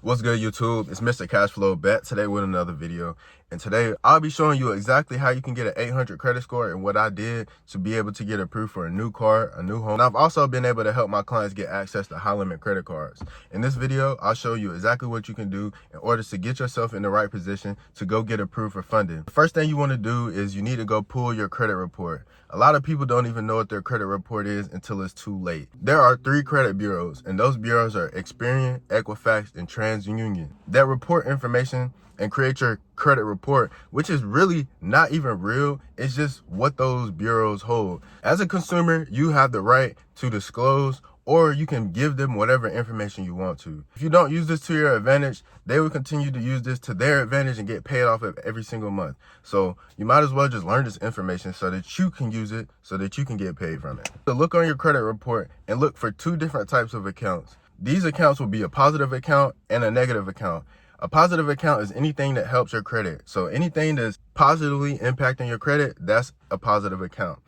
What's good, YouTube? It's Mr. Cashflow back today with another video. And today I'll be showing you exactly how you can get an 800 credit score and what I did to be able to get approved for a new car, a new home. And I've also been able to help my clients get access to high limit credit cards. In this video, I'll show you exactly what you can do in order to get yourself in the right position to go get approved for funding. The first thing you want to do is you need to go pull your credit report. A lot of people don't even know what their credit report is until it's too late. There are 3 credit bureaus, and those bureaus are Experian, Equifax, and TransUnion. That report information and create your credit report, which is really not even real. It's just what those bureaus hold. As a consumer, you have the right to disclose, or you can give them whatever information you want to. If you don't use this to your advantage, they will continue to use this to their advantage and get paid off of every single month. So you might as well just learn this information so that you can use it, so that you can get paid from it. So look on your credit report and look for 2 different types of accounts. These accounts will be a positive account and a negative account. A positive account is anything that helps your credit. So anything that's positively impacting your credit, that's a positive account.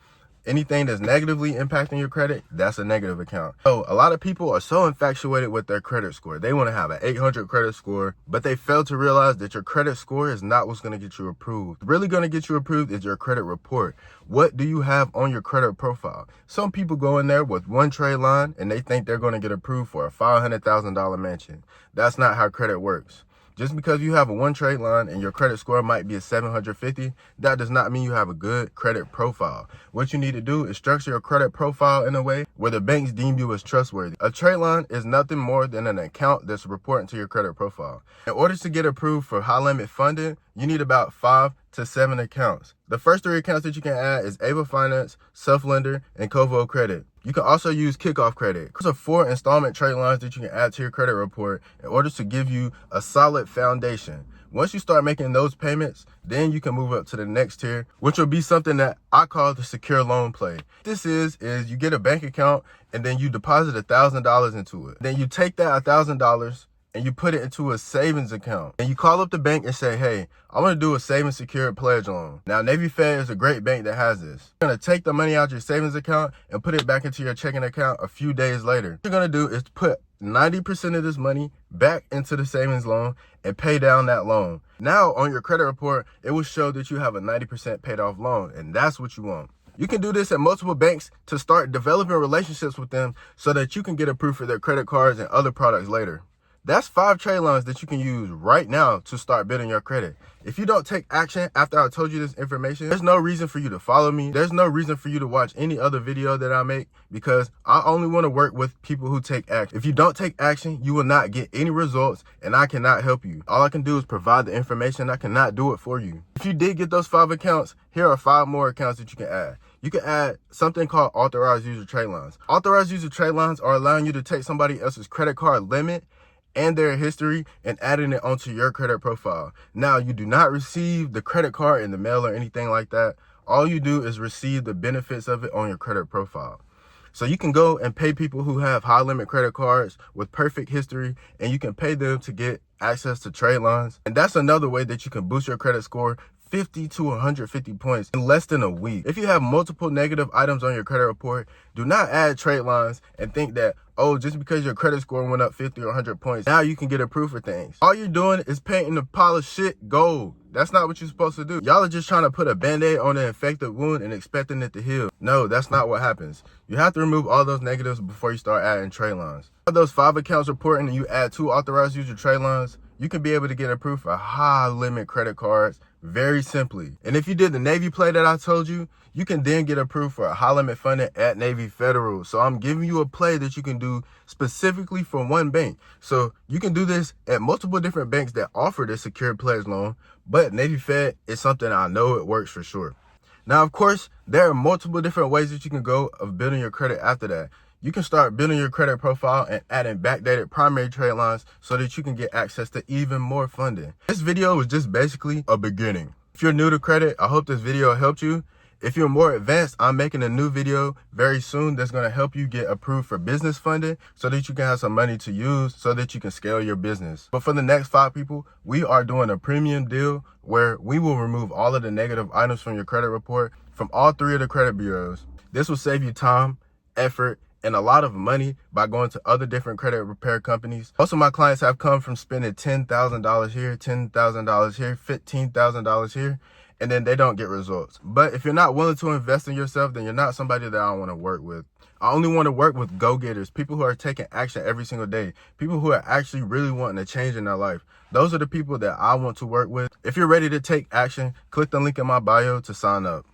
Anything that's negatively impacting your credit, that's a negative account. So a lot of people are so infatuated with their credit score. They want to have an 800 credit score, but they fail to realize that your credit score is not what's going to get you approved. Really going to get you approved is your credit report. What do you have on your credit profile? Some people go in there with 1 trade line and they think they're going to get approved for a $500,000 mansion. That's not how credit works. Just because you have a 1 trade line and your credit score might be a 750, that does not mean you have a good credit profile. What you need to do is structure your credit profile in a way where the banks deem you as trustworthy. A trade line is nothing more than an account that's reporting to your credit profile. In order to get approved for high limit funding, you need about 5 to 7 accounts. The first 3 accounts that you can add is Ava Finance, Self-Lender, and KOVO Credit. You can also use Kickoff Credit. Those are 4 installment trade lines that you can add to your credit report in order to give you a solid foundation. Once you start making those payments, then you can move up to the next tier, which will be something that I call the secure loan play. This is you get a bank account and then you deposit $1,000 into it. Then you take that $1,000 and you put it into a savings account. And you call up the bank and say, hey, I want to do a savings secured pledge loan. Now, Navy Fed is a great bank that has this. You're going to take the money out your savings account and put it back into your checking account a few days later. What you're going to do is put 90% of this money back into the savings loan and pay down that loan. Now, on your credit report, it will show that you have a 90% paid off loan, and that's what you want. You can do this at multiple banks to start developing relationships with them so that you can get approved for their credit cards and other products later. That's 5 trade lines that you can use right now to start building your credit. If you don't take action after I told you this information, there's no reason for you to follow me. There's no reason for you to watch any other video that I make, because I only want to work with people who take action. If you don't take action, you will not get any results, and I cannot help you. All I can do is provide the information. I cannot do it for you. If you did get those 5 accounts, here are 5 more accounts that you can add. You can add something called authorized user trade lines. Authorized user trade lines are allowing you to take somebody else's credit card limit and their history and adding it onto your credit profile. Now, you do not receive the credit card in the mail or anything like that. All you do is receive the benefits of it on your credit profile. So you can go and pay people who have high limit credit cards with perfect history, and you can pay them to get access to trade lines. And that's another way that you can boost your credit score 50 to 150 points in less than a week. If you have multiple negative items on your credit report, do not add trade lines and think that, oh, just because your credit score went up 50 or 100 points, now you can get approved for things. All you're doing is painting a pile of shit gold. That's not what you're supposed to do. Y'all are just trying to put a band-aid on an infected wound and expecting it to heal. No, that's not what happens. You have to remove all those negatives before you start adding trade lines. If those 5 accounts reporting and you add 2 authorized user trade lines, you can be able to get approved for high limit credit cards very simply. And if you did the Navy play that I told you, you can then get approved for a high limit funding at Navy Federal. So I'm giving you a play that you can do specifically for one bank. So you can do this at multiple different banks that offer this secured pledge loan, but Navy Fed is something I know it works for sure. Now, of course, there are multiple different ways that you can go of building your credit after that. You can start building your credit profile and adding backdated primary trade lines so that you can get access to even more funding. This video was just basically a beginning. If you're new to credit, I hope this video helped you. If you're more advanced, I'm making a new video very soon that's going to help you get approved for business funding so that you can have some money to use so that you can scale your business. But for the next 5 people, we are doing a premium deal where we will remove all of the negative items from your credit report from all 3 of the credit bureaus. This will save you time, effort, and a lot of money by going to other different credit repair companies. Most of my clients have come from spending $10,000 here, $10,000 here, $15,000 here, and then they don't get results. But if you're not willing to invest in yourself, then you're not somebody that I want to work with. I only want to work with go-getters, people who are taking action every single day, people who are actually really wanting to change in their life. Those are the people that I want to work with. If you're ready to take action, click the link in my bio to sign up.